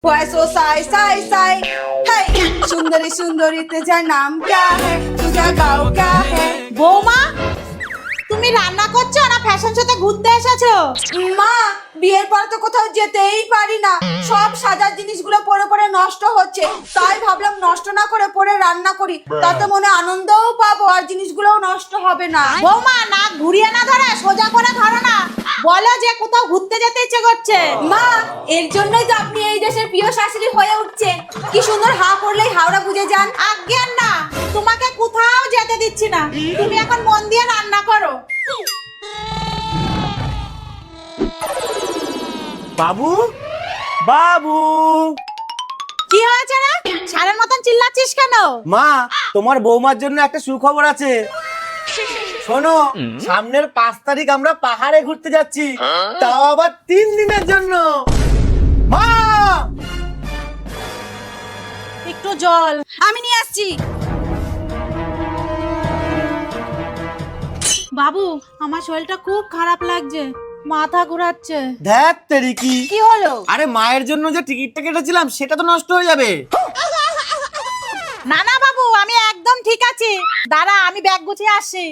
Vaso Sai Sai Sai है सुंदरी सुंदरी तेजा नाम क्या है तुझा गाँव क्या है। বৌমা তুমি রান্না করছো না ফ্যাশন শোতে ঘুরতে এসেছো? মা বিয়ের পর তো কোথাও যেতেই পারি না, সব সাজার জিনিসগুলো পরে পরে নষ্ট হচ্ছে, তাই ভাবলাম নষ্ট না করে পরে রান্না করি, তাতে মনে আনন্দও পাবো আর জিনিসগুলোও নষ্ট হবে না। বৌমা না ঘুরিয়ে না ধরে সোজা করে ধরো না, বলো যে কোথাও ঘুরতে যেতে ইচ্ছে করছে। মা এর জন্যই তো আপনি এই দেশের প্রিয় শাশুড়ি হয়ে উঠছেন, কি সুন্দর হা করলেই হাওড়া বুঝে যান। আজ্ঞান না, তোমাকে কোথাও যেতে দিচ্ছি না, তুমি এখন মন দিয়ে রান্না করো। বাবু বাবু কি হয়েছে রে, সারের মতন চিল্লাচ্ছিস কেন? মা তোমার বৌমার জন্য একটা সুখবর আছে। শোনো, সামনের 5 তারিখ আমরা পাহাড়ে ঘুরতে যাচ্ছি, তাও আবার 3 দিনের জন্য। মা একটু জল। আমি নিয়ে আসছি। বাবু আমার শরীরটা খুব খারাপ লাগছে, মাথা ঘোরাচ্ছে। ধ্যাত তেরি কি কি হলো? আরে মায়ের জন্য যে টিকিটটা কেটেছিলাম সেটা তো নষ্ট হয়ে যাবে। না না বাবু, আমি একদম ঠিক আছি, দাঁড়া আমি ব্যাগ গুছিয়ে আসছি।